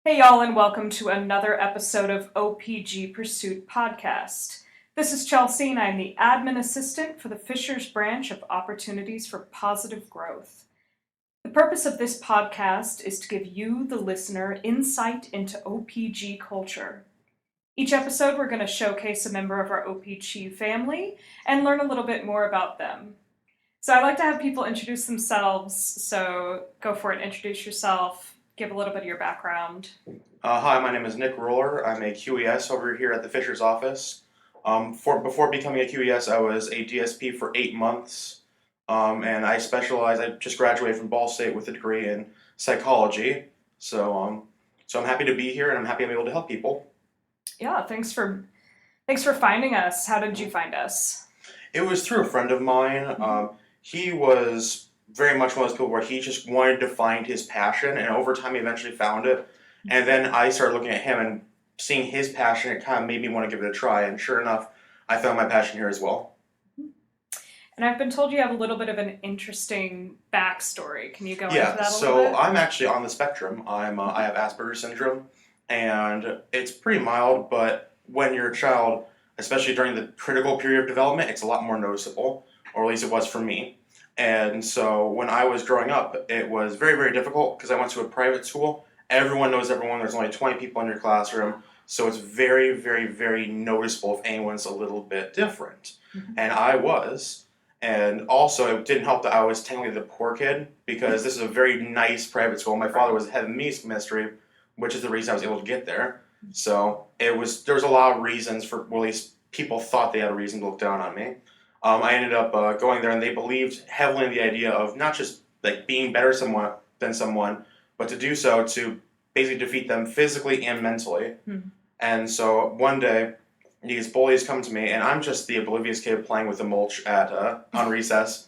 Hey y'all, and welcome to another episode of OPG Pursuit Podcast. This is Chelsea, and I'm the admin assistant for the Fishers branch of Opportunities for Positive Growth. The purpose of this podcast is to give you, the listener, insight into OPG culture. Each episode, we're going to showcase a member of our OPG family and learn a little bit more about them. So I like to have people introduce themselves, so go for it, introduce yourself, give a little bit of your background. Hi, my name is Nick Roller. I'm a QES over here at the Fishers office. Before becoming a QES, I was a DSP for 8 months, and I just graduated from Ball State with a degree in psychology. So I'm happy to be here, and I'm happy I'm able to help people. Yeah, thanks for finding us. How did you find us? It was through a friend of mine. He was very much one of those people where he just wanted to find his passion, and over time he eventually found it. And then I started looking at him and seeing his passion. It kind of made me want to give it a try, and sure enough, I found my passion here as well. And I've been told you have a little bit of an interesting backstory. Can you go into that a little bit? So I'm actually on the spectrum. I have Asperger's syndrome, and it's pretty mild, but when you're a child, especially during the critical period of development, it's a lot more noticeable, or at least it was for me. And so when I was growing up, it was very, very difficult because I went to a private school. Everyone knows everyone. There's only 20 people in your classroom. So it's very, very, very noticeable if anyone's a little bit different. And I was. And also, it didn't help that I was technically the poor kid because this is a very nice private school. My father was head of music ministry, which is the reason I was able to get there. So there was a lot of reasons for, well, at least people thought they had a reason to look down on me. I ended up going there, and they believed heavily in the idea of not just like being better than someone, but to do so to basically defeat them physically and mentally. And so one day, these bullies come to me, and I'm just the oblivious kid playing with the mulch on recess,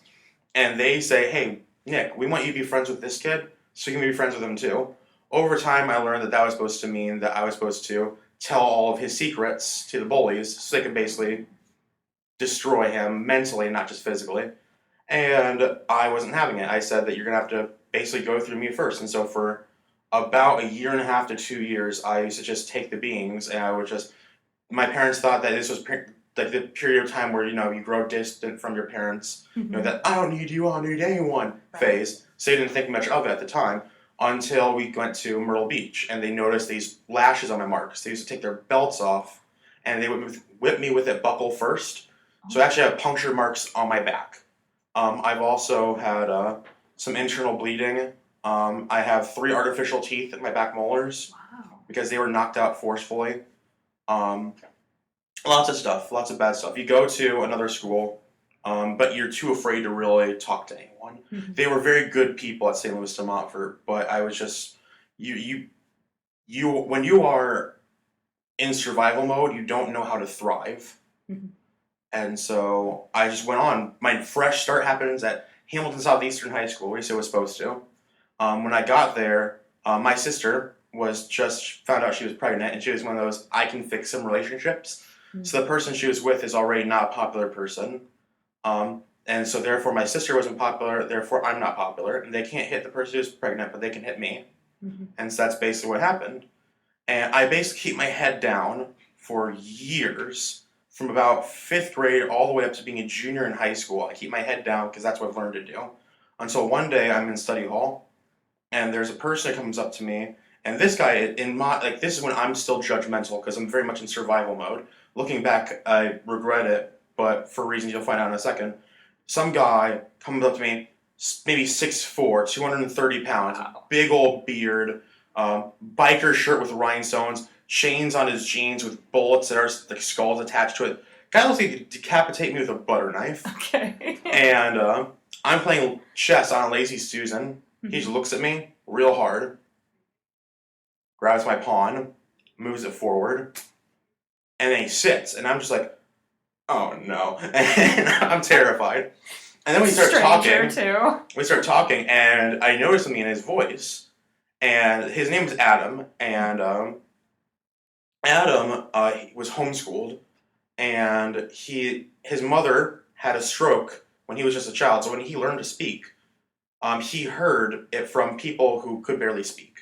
and they say, "Hey, Nick, we want you to be friends with this kid, so you can be friends with him too." Over time, I learned that was supposed to mean that I was supposed to tell all of his secrets to the bullies, so they could basically destroy him mentally, not just physically. And I wasn't having it. I said that you're going to have to basically go through me first. And so for about a year and a half to 2 years, I used to just take the beatings, and I would just, my parents thought that this was like the period of time where, you grow distant from your parents, that I don't need you, I don't need anyone phase. So they didn't think much of it at the time until we went to Myrtle Beach, and they noticed these lashes on my marks. They used to take their belts off, and they would whip me with it buckle first. So I actually have puncture marks on my back. I've also had some internal bleeding. I have 3 artificial teeth in my back molars because they were knocked out forcefully. Lots of stuff, lots of bad stuff. You go to another school, but you're too afraid to really talk to anyone. They were very good people at St. Louis de Montfort, but I was just, you when you are in survival mode, you don't know how to thrive. And so I just went on. My fresh start happens at Hamilton Southeastern High School, at least it was supposed to. When I got there, my sister was just found out she was pregnant, and she was one of those I can fix some relationships. So the person she was with is already not a popular person. And so therefore my sister wasn't popular, therefore I'm not popular. And they can't hit the person who's pregnant, but they can hit me. And so that's basically what happened. And I basically keep my head down for years. From about 5th grade all the way up to being a junior in high school, I keep my head down because that's what I've learned to do. Until one day I'm in study hall, and there's a person that comes up to me, and this guy, this is when I'm still judgmental because I'm very much in survival mode. Looking back, I regret it, but for reasons you'll find out in a second. Some guy comes up to me, maybe 6'4", 230 pounds, big old beard, biker shirt with rhinestones, chains on his jeans with bullets that are like skulls attached to it. Guy looks like he could decapitate me with a butter knife. Okay. And I'm playing chess on a Lazy Susan. He just looks at me real hard, grabs my pawn, moves it forward, and then he sits. And I'm just like, oh no. And I'm terrified. And then we start talking, and I notice something in his voice. And his name is Adam, and Adam was homeschooled, and his mother had a stroke when he was just a child. So when he learned to speak, he heard it from people who could barely speak.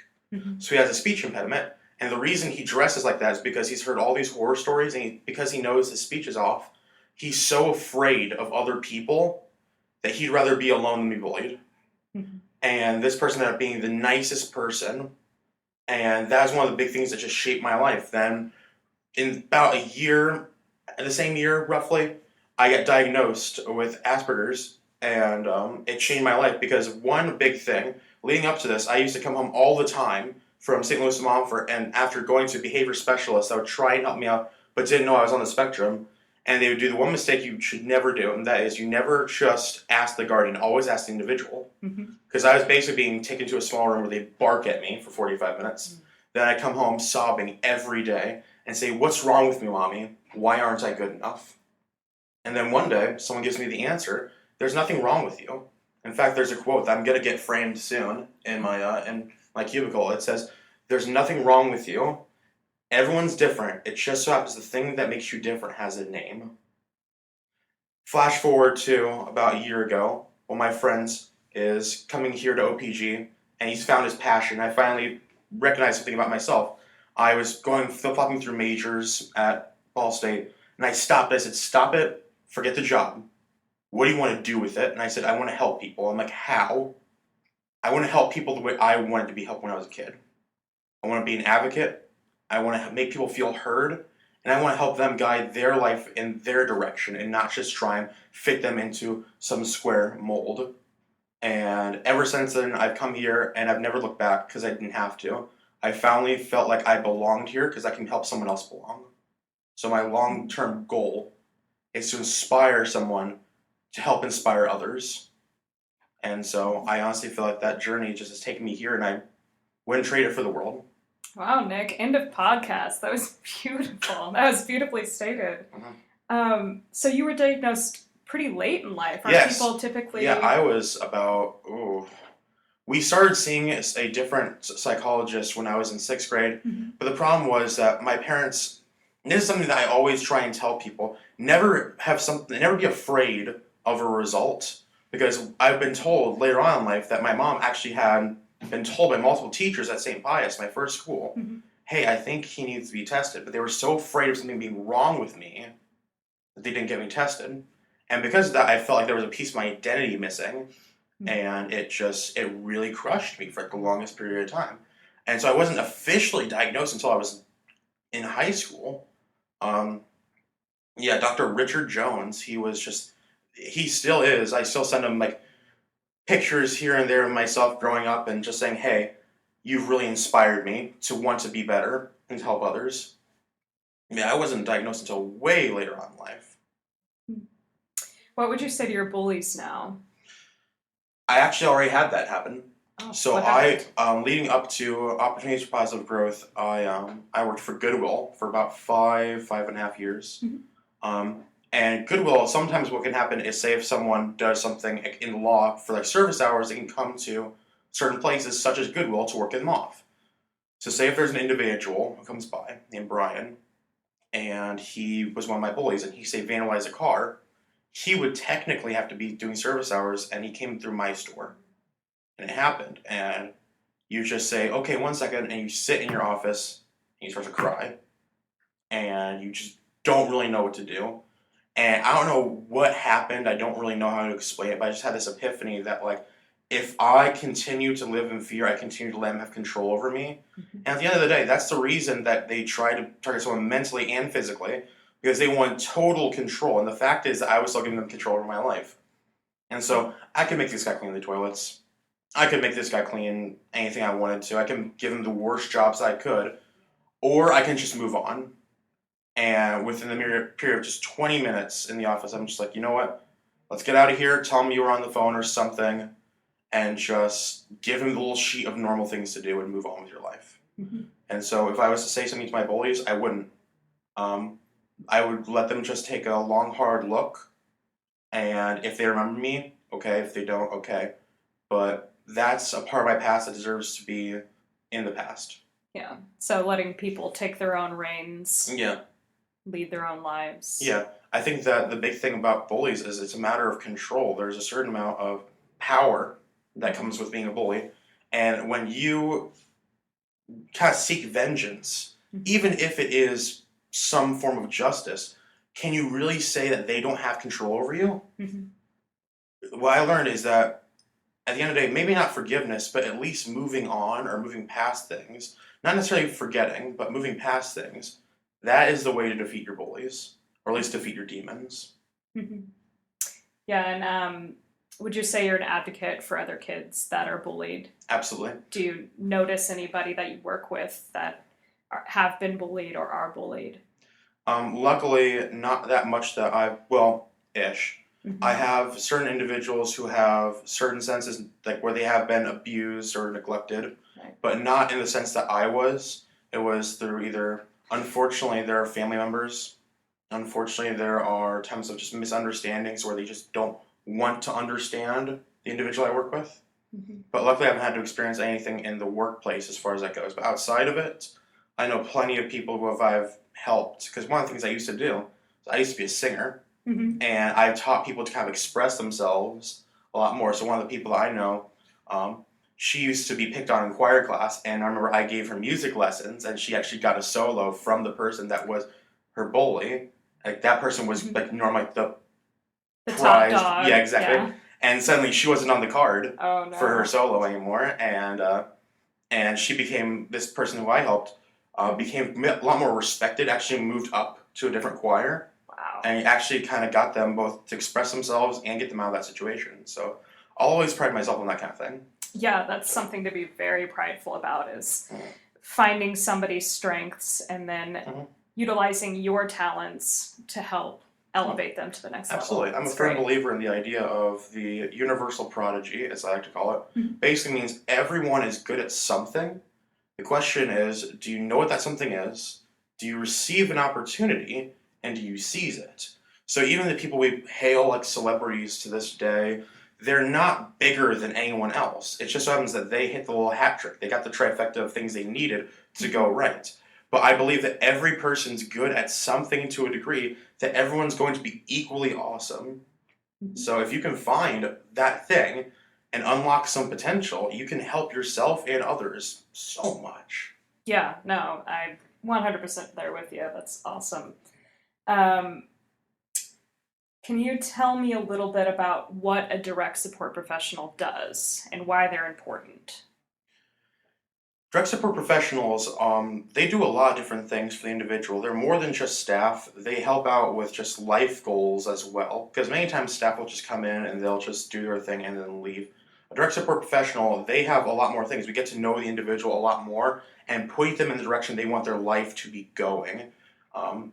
So he has a speech impediment. And the reason he dresses like that is because he's heard all these horror stories, and because he knows his speech is off, he's so afraid of other people that he'd rather be alone than be bullied. And this person ended up being the nicest person, and that was one of the big things that just shaped my life. Then, in about a year, the same year roughly, I got diagnosed with Asperger's, and it changed my life because one big thing leading up to this, I used to come home all the time from St. Louis to Montfort, and after going to a behavior specialist, I would try and help me out, but didn't know I was on the spectrum. And they would do the one mistake you should never do, and that is you never just ask the guardian, always ask the individual. Because I was basically being taken to a small room where they bark at me for 45 minutes. Then I come home sobbing every day and say, "What's wrong with me, Mommy? Why aren't I good enough?" And then one day, someone gives me the answer, "There's nothing wrong with you." In fact, there's a quote that I'm going to get framed soon in my cubicle. It says, "There's nothing wrong with you. Everyone's different. It just so happens the thing that makes you different has a name." Flash forward to about a year ago, one of my friends is coming here to OPG, and he's found his passion. I finally recognized something about myself. I was going flip-flopping through majors at Ball State, and I stopped. I said, "Stop it. Forget the job. What do you want to do with it?" And I said, "I want to help people." I'm like, "How?" "I want to help people the way I wanted to be helped when I was a kid. I want to be an advocate. I want to make people feel heard. And I want to help them guide their life in their direction and not just try and fit them into some square mold." And ever since then, I've come here and I've never looked back because I didn't have to. I finally felt like I belonged here because I can help someone else belong. So my long-term goal is to inspire someone to help inspire others. And so I honestly feel like that journey just has taken me here, and I wouldn't trade it for the world. Wow, Nick, end of podcast. That was beautiful. That was beautifully stated. So you were diagnosed pretty late in life. Aren't people typically... Yeah, I was about... We started seeing a different psychologist when I was in 6th grade, but the problem was that my parents... And this is something that I always try and tell people. Never be afraid of a result, because I've been told later on in life that my mom actually had been told by multiple teachers at St. Pius, my first school, "Hey, I think he needs to be tested." But they were so afraid of something being wrong with me that they didn't get me tested. And because of that, I felt like there was a piece of my identity missing, and it really crushed me for the longest period of time. And so I wasn't officially diagnosed until I was in high school. Dr. Richard Jones, he still is. I still send him like pictures here and there of myself growing up and just saying, "Hey, you've really inspired me to want to be better and to help others." Yeah, I wasn't diagnosed until way later on in life. What would you say to your bullies now? I actually already had that happen. So leading up to Opportunities for Positive Growth, I worked for Goodwill for about 5.5 years. And Goodwill, sometimes what can happen is, say if someone does something in law for like service hours, they can come to certain places such as Goodwill to work them off. So say if there's an individual who comes by named Brian, and he was one of my bullies, and he say vandalized a car, he would technically have to be doing service hours, and he came through my store. And it happened, and you just say, "Okay, 1 second," and you sit in your office, and you start to cry, and you just don't really know what to do. And I don't know what happened, I don't really know how to explain it, but I just had this epiphany that, like, if I continue to live in fear, I continue to let them have control over me. And at the end of the day, that's the reason that they try to target someone mentally and physically, because they want total control. And the fact is that I was still giving them control over my life. And so I could make this guy clean the toilets. I could make this guy clean anything I wanted to. I can give him the worst jobs I could. Or I can just move on. And within the period of just 20 minutes in the office, I'm just like, "You know what? Let's get out of here. Tell him you were on the phone or something. And just give him the little sheet of normal things to do and move on with your life." And so if I was to say something to my bullies, I wouldn't. I would let them just take a long, hard look. And if they remember me, okay. If they don't, okay. But that's a part of my past that deserves to be in the past. Yeah. So letting people take their own reins. Yeah. Lead their own lives. Yeah. I think that the big thing about bullies is it's a matter of control. There's a certain amount of power that comes with being a bully. And when you kind of seek vengeance, even if it is some form of justice, can you really say that they don't have control over you? What I learned is that at the end of the day, maybe not forgiveness, but at least moving on or moving past things, not necessarily forgetting, but moving past things, that is the way to defeat your bullies, or at least defeat your demons. Yeah, and would you say you're an advocate for other kids that are bullied? Absolutely. Do you notice anybody that you work with that have been bullied or are bullied? Luckily, not that much that ish. I have certain individuals who have certain senses, like where they have been abused or neglected, but not in the sense that I was. It was through either, unfortunately, there are family members. Unfortunately, there are times of just misunderstandings where they just don't want to understand the individual I work with. But luckily, I haven't had to experience anything in the workplace as far as that goes. But outside of it, I know plenty of people who I've helped. Because one of the things I used to do, I used to be a singer. And I've taught people to kind of express themselves a lot more. So one of the people that I know, she used to be picked on in choir class, and I remember I gave her music lessons, and she actually got a solo from the person that was her bully. Like that person was like normally the top prized, dog. yeah, exactly. Yeah. And suddenly she wasn't on the card Oh, no. for her solo anymore, and she became this person who I helped became a lot more respected. Actually moved up to a different choir. Wow. And actually kind of got them both to express themselves and get them out of that situation. So I'll always pride myself on that kind of thing. Yeah, that's something to be very prideful about, is finding somebody's strengths and then utilizing your talents to help elevate them to the next level. Absolutely. I'm a firm believer in the idea of the universal prodigy, as I like to call it. Basically means everyone is good at something. The question is, do you know what that something is? Do you receive an opportunity? And do you seize it? So even the people we hail like celebrities to this day, they're not bigger than anyone else. It just happens that they hit the little hat trick. They got the trifecta of things they needed to go right. But I believe that every person's good at something to a degree, that everyone's going to be equally awesome. So if you can find that thing and unlock some potential, you can help yourself and others so much. Yeah, no, I'm 100% there with you. That's awesome. Can you tell me a little bit about what a direct support professional does and why they're important? Direct support professionals, they do a lot of different things for the individual. They're more than just staff. They help out with just life goals as well. Because many times staff will just come in and they'll just do their thing and then leave. A direct support professional, they have a lot more things. We get to know the individual a lot more and point them in the direction they want their life to be going.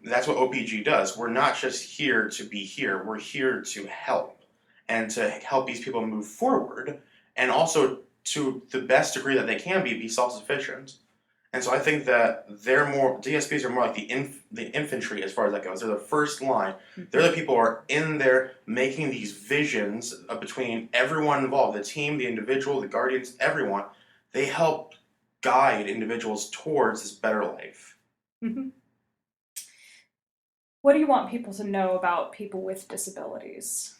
That's what OPG does. We're not just here to be here. We're here to help and to help these people move forward, and also to the best degree that they can be self-sufficient. And so I think that DSPs are more like the infantry as far as that goes. They're the first line. They're the people who are in there making these visions between everyone involved, the team, the individual, the guardians, everyone. They help guide individuals towards this better life. What do you want people to know about people with disabilities?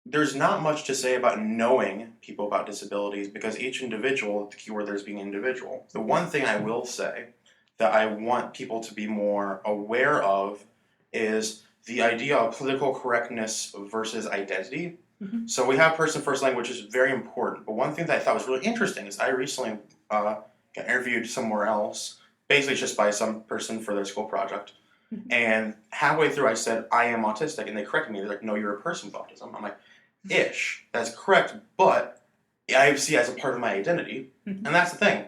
There's not much to say about knowing people about disabilities because each individual, the keyword there is being individual. The one thing I will say that I want people to be more aware of is the idea of political correctness versus identity. So we have person first language, which is very important. But one thing that I thought was really interesting is I recently got interviewed somewhere else, basically just by some person for their school project. And halfway through I said, I am autistic, and they corrected me. They're like, no, you're a person with autism. I'm like, ish, that's correct, but I see it as a part of my identity. And that's the thing.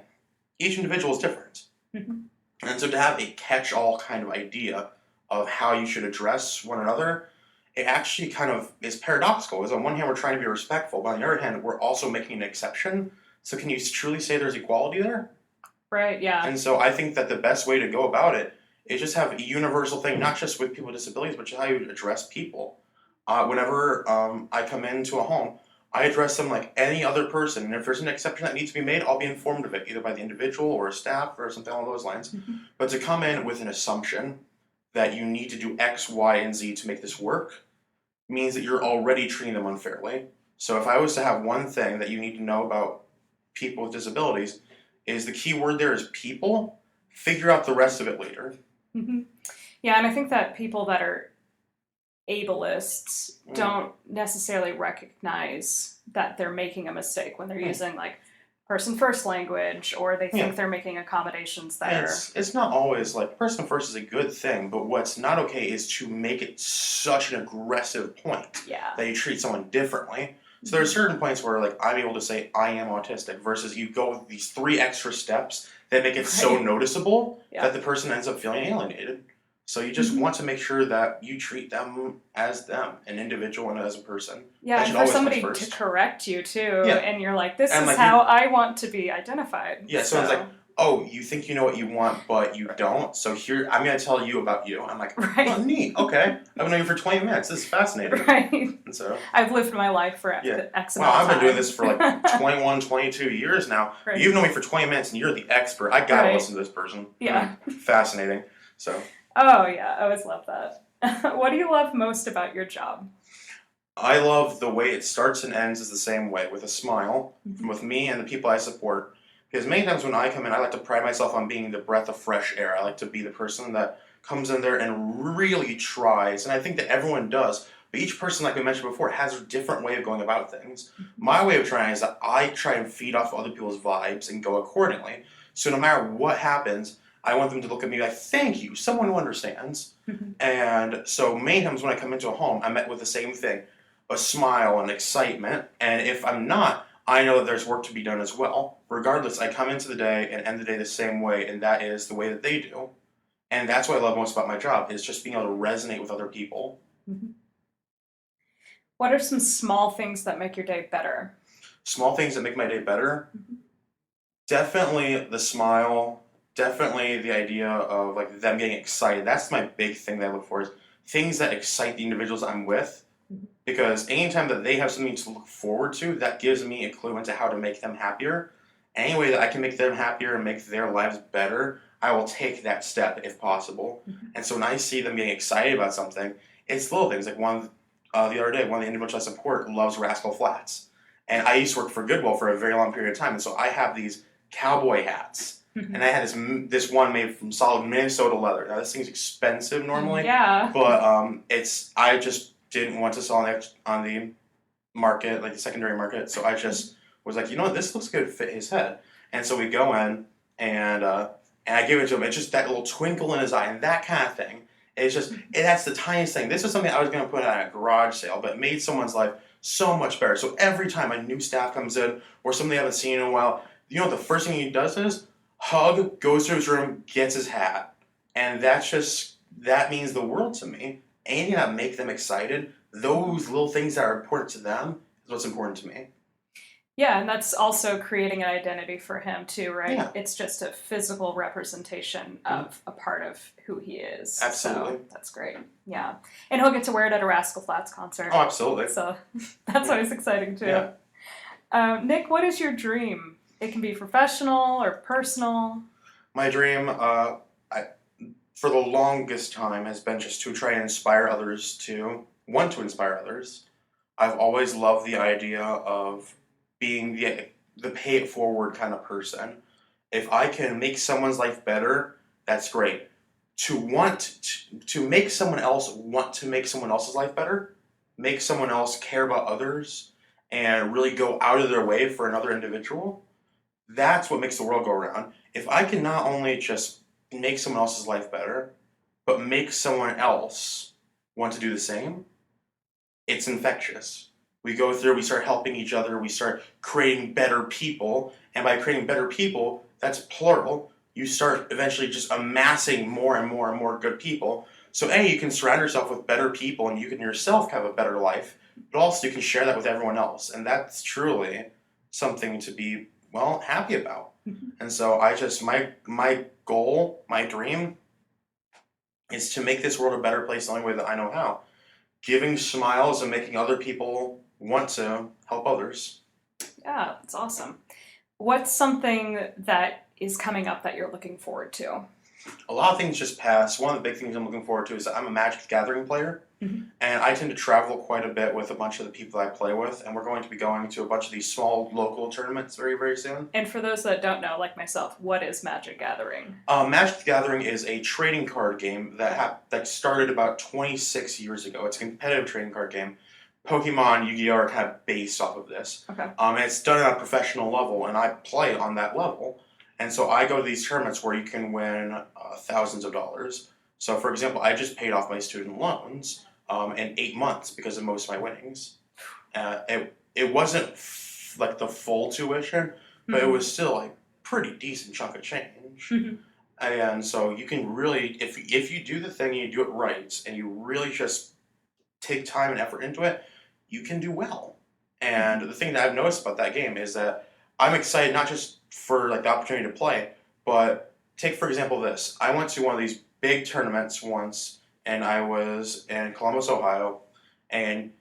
Each individual is different. And so to have a catch-all kind of idea of how you should address one another, it actually kind of is paradoxical. Because on one hand, we're trying to be respectful, but on the other hand, we're also making an exception. So can you truly say there's equality there? Right, yeah. And so I think that the best way to go about it is just have a universal thing, not just with people with disabilities, but just how you address people. Whenever I come into a home, I address them like any other person, and if there's an exception that needs to be made, I'll be informed of it, either by the individual or a staff or something along those lines. But to come in with an assumption that you need to do X, Y, and Z to make this work means that you're already treating them unfairly. So if I was to have one thing that you need to know about people with disabilities, is the key word there is people. Figure out the rest of it later. Mm-hmm. Yeah, and I think that people that are ableists don't necessarily recognize that they're making a mistake when they're using like person first language, or they think they're making accommodations that are... It's not always like person first is a good thing, but what's not okay is to make it such an aggressive point that you treat someone differently. So there are certain points where like I'm able to say I am autistic versus you go with these 3 extra steps that make it so noticeable that the person ends up feeling alienated. So you just want to make sure that you treat them, an individual and as a person. Yeah, and for somebody to correct you too, and you're like, this is how I want to be identified. Yeah, so it's like, oh, you think you know what you want, but you don't. So here, I'm going to tell you about you. I'm like, oh, neat, okay. I've known you for 20 minutes. This is fascinating. Right. And so I've lived my life for X amount of time. Wow, I've been doing this for like 21, 22 years now. Right. You've known me for 20 minutes and you're the expert. I got to listen to this person. Yeah. Fascinating. So. Oh, yeah, I always love that. What do you love most about your job? I love the way it starts and ends is the same way, with a smile, with me and the people I support. Because many times when I come in, I like to pride myself on being the breath of fresh air. I like to be the person that comes in there and really tries, and I think that everyone does. But each person, like I mentioned before, has a different way of going about things. My way of trying is that I try and feed off other people's vibes and go accordingly. So no matter what happens, I want them to look at me like, thank you, someone who understands. And so many times when I come into a home, I'm met with the same thing, a smile and excitement. And if I'm not, I know that there's work to be done as well. Regardless, I come into the day and end the day the same way, and that is the way that they do. And that's what I love most about my job, is just being able to resonate with other people. What are some small things that make your day better? Small things that make my day better? Definitely the smile. Definitely the idea of like them getting excited. That's my big thing that I look for, is things that excite the individuals I'm with. Because anytime that they have something to look forward to, that gives me a clue into how to make them happier. Any way that I can make them happier and make their lives better, I will take that step if possible. And so when I see them getting excited about something, it's little things. Like the other day, one of the individuals I support loves Rascal Flats. And I used to work for Goodwill for a very long period of time. And so I have these cowboy hats. And I had this one made from solid Minnesota leather. Now this thing's expensive normally, but I just didn't want to sell it on the market, like the secondary market. So I just was like, you know what, this looks good to fit his head. And so we go in and I give it to him. It's just that little twinkle in his eye and that kind of thing. It's just that's the tiniest thing. This is something I was going to put on a garage sale, but it made someone's life so much better. So every time a new staff comes in or somebody I haven't seen in a while, you know what the first thing he does is hug, goes to his room, gets his hat. And that means the world to me. Anything that make them excited, those little things that are important to them is what's important to me. Yeah, and that's also creating an identity for him too, right? Yeah. It's just a physical representation of a part of who he is. Absolutely. So that's great. Yeah. And he'll get to wear it at a Rascal Flatts concert. Oh, absolutely. So that's always exciting too. Yeah. Nick, what is your dream? It can be professional or personal. My dream, for the longest time, has been just to try and inspire others to want to inspire others. I've always loved the idea of being the pay it forward kind of person. If I can make someone's life better, that's great. To make someone else want to make someone else's life better, make someone else care about others, and really go out of their way for another individual, that's what makes the world go around. If I can not only just make someone else's life better, but make someone else want to do the same, it's infectious. We start helping each other, we start creating better people, and by creating better people, that's plural, you start eventually just amassing more and more and more good people. So you can surround yourself with better people and you can yourself have a better life, but also you can share that with everyone else. And that's truly something to be, happy about. And so my goal, my dream, is to make this world a better place the only way that I know how. Giving smiles and making other people want to help others. Yeah, that's awesome. What's something that is coming up that you're looking forward to? A lot of things just pass. One of the big things I'm looking forward to is that I'm a Magic the Gathering player, Mhm. and I tend to travel quite a bit with a bunch of the people I play with, and we're going to be going to a bunch of these small local tournaments very, very soon. And for those that don't know, like myself, what is Magic Gathering? Magic the Gathering is a trading card game that started about 26 years ago. It's a competitive trading card game. Pokemon, Yu-Gi-Oh! Are kind of based off of this. Okay. And it's done at a professional level, and I play on that level. And so I go to these tournaments where you can win thousands of dollars. So, for example, I just paid off my student loans in 8 months because of most of my winnings. It wasn't like the full tuition, but it was still like pretty decent chunk of change. Mhm. And so you can really, if you do the thing and you do it right, and you really just take time and effort into it, you can do well. And the thing that I've noticed about that game is that I'm excited not just for like the opportunity to play, but take for example this. I went to one of these big tournaments once, and I was in Columbus, Ohio, and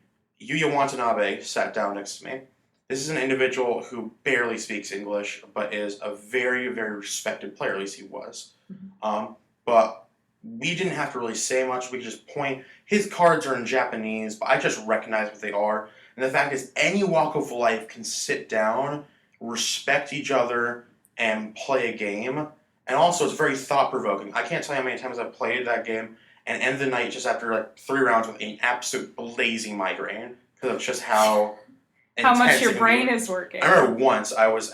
Yuya Watanabe sat down next to me. This is an individual who barely speaks English, but is a very, very respected player. At least he was. But we didn't have to really say much. We could just point. His cards are in Japanese, but I just recognize what they are. And the fact is, any walk of life can sit down, respect each other, and play a game. And also, it's very thought-provoking. I can't tell you how many times I've played that game and end the night just after like 3 rounds with an absolute blazing migraine because of just how much intense your it can brain be. is working. I remember once I was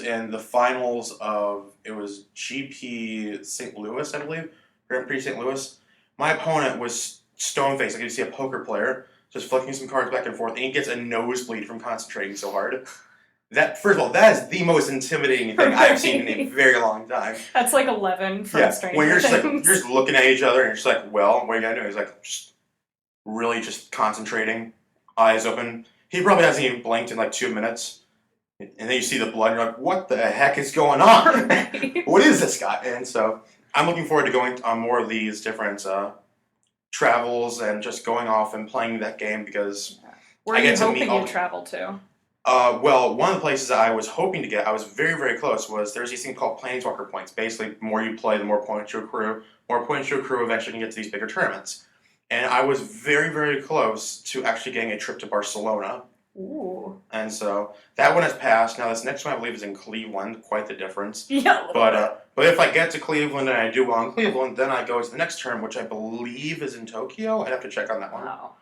in the finals of, it was GP St. Louis, I believe, Grand Prix St. Louis. My opponent was stone-faced. I could see a poker player just flicking some cards back and forth, and he gets a nosebleed from concentrating so hard. That, first of all, that is the most intimidating thing I've seen in a very long time. That's like 11 from Stranger when you're just, Things. you're just looking at each other and you're just like, well, what are you gonna do? He's like, just really just concentrating, eyes open. He probably hasn't even blinked in like 2 minutes. And then you see the blood, and you're like, what the heck is going on? Right. What is this guy? And so I'm looking forward to going on more of these different travels and just going off and playing that game because Where I are get you to meet hoping all you travel to? well, one of the places that I was hoping to get, I was very, very close, was there's these things called Planeswalker points. Basically, the more you play, the more points you accrue. More points you accrue, eventually you can get to these bigger tournaments. And I was very, very close to actually getting a trip to Barcelona. Ooh. And so that one has passed. Now this next one I believe is in Cleveland. Quite the difference. Yeah. But if I get to Cleveland and I do well in Cleveland, then I go to the next term, which I believe is in Tokyo. I'd have to check on that one. Wow.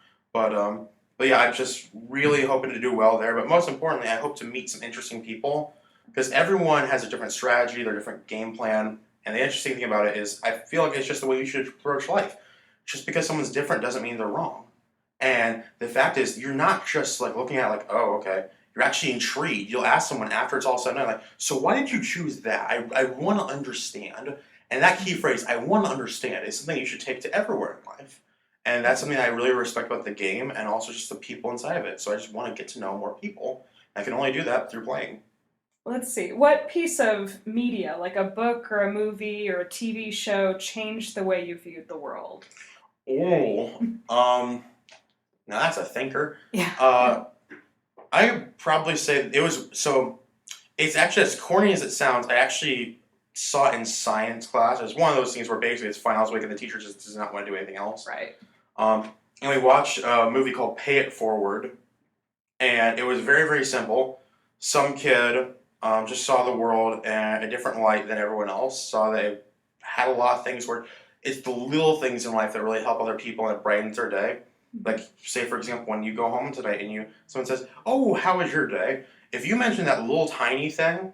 But yeah, I'm just really hoping to do well there. But most importantly, I hope to meet some interesting people because everyone has a different strategy, their different game plan. And the interesting thing about it is I feel like it's just the way you should approach life. Just because someone's different doesn't mean they're wrong. And the fact is, you're not just like looking at like, oh, okay. You're actually intrigued. You'll ask someone after it's all said and done, like, so why did you choose that? I want to understand. And that key phrase, I want to understand, is something you should take to everywhere in life. And that's something I really respect about the game and also just the people inside of it. So I just want to get to know more people. I can only do that through playing. Let's see. What piece of media, like a book or a movie or a TV show, changed the way you viewed the world? Oh, now that's a thinker. Yeah. I could probably say it was, so it's actually as corny as it sounds. I actually saw it in science class. It's one of those things where basically it's finals week and the teacher just does not want to do anything else. Right. And we watched a movie called Pay It Forward, and it was very, very simple. Some kid just saw the world in a different light than everyone else, saw they had a lot of things where it's the little things in life that really help other people and it brightens their day. Like, say, for example, when you go home tonight and someone says, oh, how was your day? If you mention that little tiny thing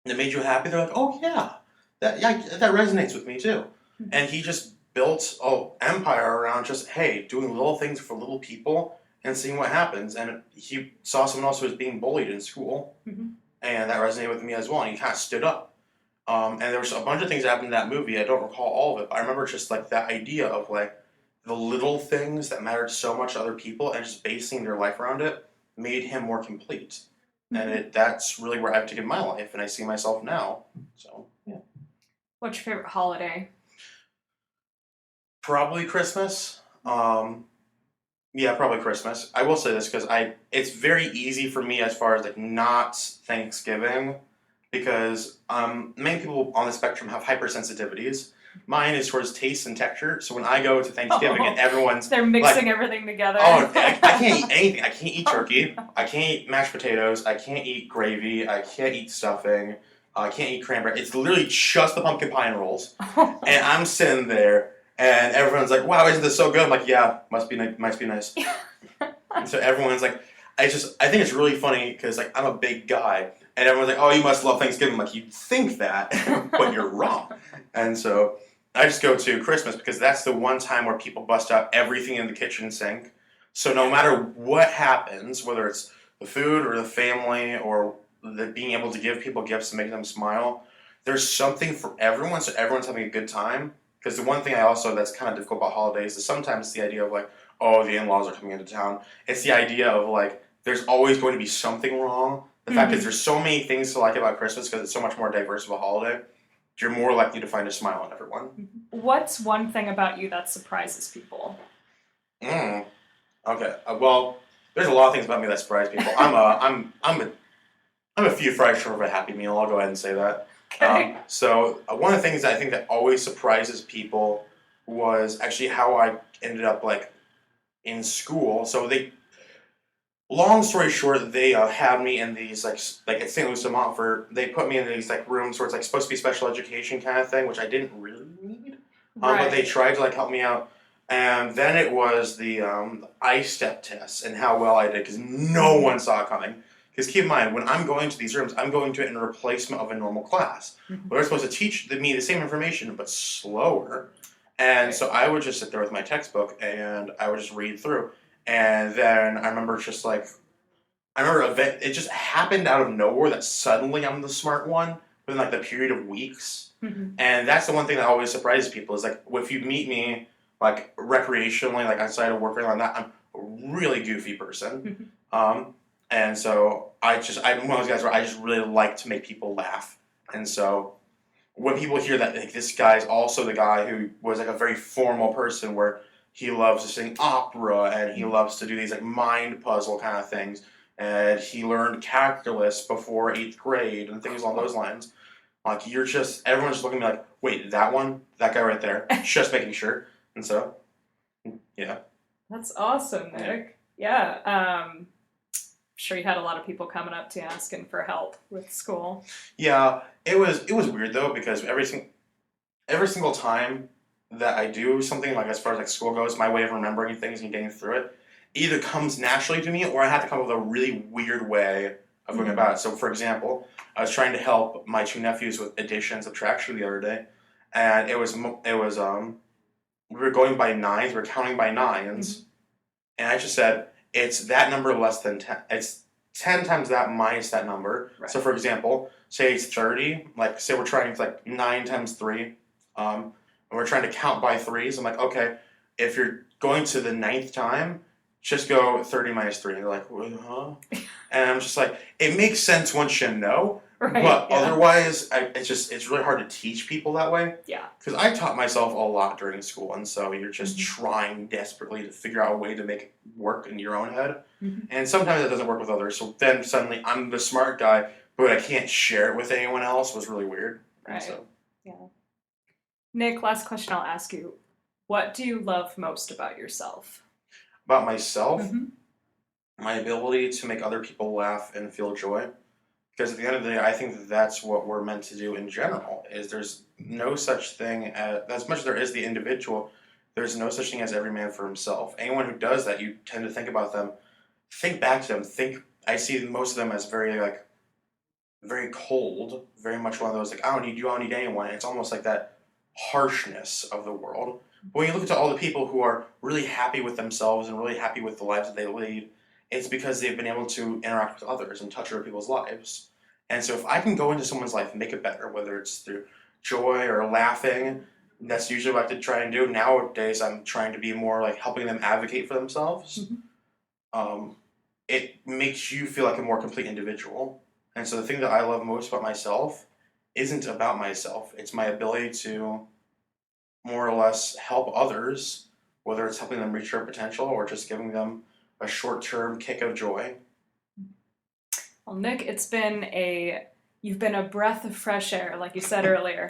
that made you happy, they're like, oh, yeah, that resonates with me, too. And he just built an empire around just, hey, doing little things for little people and seeing what happens. And he saw someone else who was being bullied in school, and that resonated with me as well, and he kind of stood up. And there was a bunch of things that happened in that movie. I don't recall all of it, but I remember just, like, that idea of, like, the little things that mattered so much to other people and just basing their life around it made him more complete. And that's really where I've taken my life, and I see myself now. So, yeah. What's your favorite holiday? Probably Christmas. Yeah, probably Christmas. I will say this because it's very easy for me as far as like not Thanksgiving because many people on the spectrum have hypersensitivities. Mine is towards taste and texture. So when I go to Thanksgiving and everyone's they're mixing everything together. Oh, I can't eat anything. I can't eat turkey. I can't eat mashed potatoes. I can't eat gravy. I can't eat stuffing. I can't eat cranberry. It's literally just the pumpkin pie and rolls. And I'm sitting there, and everyone's like, "Wow, isn't this so good?" I'm like, "Yeah, must be nice." And so everyone's like, I think it's really funny because like I'm a big guy, and everyone's like, "Oh, you must love Thanksgiving." I'm like, you'd think that, but you're wrong. And so I just go to Christmas because that's the one time where people bust out everything in the kitchen sink. So no matter what happens, whether it's the food or the family or being able to give people gifts and make them smile, there's something for everyone. So everyone's having a good time. Because the one thing that's kind of difficult about holidays is sometimes the idea of like, oh, the in-laws are coming into town. It's the idea of like, there's always going to be something wrong. The fact is there's so many things to like about Christmas because it's so much more diverse of a holiday. You're more likely to find a smile on everyone. What's one thing about you that surprises people? Okay. Well, there's a lot of things about me that surprise people. I'm a few fries short of a Happy Meal. I'll go ahead and say that. Okay. So one of the things that I think that always surprises people was actually how I ended up like in school. So long story short, they had me in these like at St. Louis de Montfort. They put me in these like rooms where it's like supposed to be special education kind of thing, which I didn't really need. But they tried to like help me out. And then it was the I-step test and how well I did because no one saw it coming. Because keep in mind, when I'm going to these rooms, I'm going to it in replacement of a normal class. They're supposed to teach me the same information, but slower. And so I would just sit there with my textbook and I would just read through. And then I remember it just happened out of nowhere that suddenly I'm the smart one within like the period of weeks. And that's the one thing that always surprises people is like if you meet me like recreationally, like outside of work or like that, I'm a really goofy person. And so I'm one of those guys where I just really like to make people laugh. And so when people hear that like this guy's also the guy who was like a very formal person where he loves to sing opera and he loves to do these like mind puzzle kind of things, and he learned calculus before 8th grade and things along those lines. Like everyone's just looking at me like, wait, that guy right there, just making sure. And so, yeah. That's awesome, Nick. Yeah. Sure you had a lot of people coming up to you asking for help with school. Yeah, it was weird though because every single time that I do something like as far as like school goes, my way of remembering things and getting through it either comes naturally to me or I have to come up with a really weird way of going about it. So for example, I was trying to help my two nephews with addition and subtraction the other day, and it was we were going by nines, we were counting by nines, and I just said it's that number less than 10. It's 10 times that minus that number. Right. So for example, say it's 30, like say we're trying to like 9 times 3, and we're trying to count by threes. I'm like, okay, if you're going to the 9th time, just go 30 minus 3. And they're like, huh? And I'm just like, it makes sense once you know, right, but otherwise, it's really hard to teach people that way. Yeah. Because I taught myself a lot during school, and so you're just trying desperately to figure out a way to make it work in your own head. And sometimes it doesn't work with others. So then suddenly I'm the smart guy, but I can't share it with anyone else. Was really weird. Right. So. Yeah. Nick, last question I'll ask you. What do you love most about yourself? About myself? My ability to make other people laugh and feel joy. Because at the end of the day, I think that's what we're meant to do in general, is there's no such thing as much as there is the individual, there's no such thing as every man for himself. Anyone who does that, you tend to think about them, think back to them, I see most of them as very cold, very much one of those, like, I don't need anyone. It's almost like that harshness of the world. But when you look at all the people who are really happy with themselves and really happy with the lives that they lead, it's because they've been able to interact with others and touch other people's lives. And so if I can go into someone's life and make it better, whether it's through joy or laughing, that's usually what I have to try and do. Nowadays, I'm trying to be more like helping them advocate for themselves. It makes you feel like a more complete individual. And so the thing that I love most about myself isn't about myself. It's my ability to more or less help others, whether it's helping them reach their potential or just giving them a short-term kick of joy. Well, Nick, it's been a You've been a breath of fresh air, like you said earlier.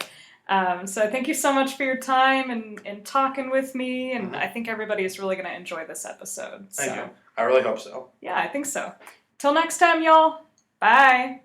So thank you so much for your time and talking with me, and I think everybody is really going to enjoy this episode. Thank you. I really hope so. Yeah, I think so. Till next time, y'all. Bye.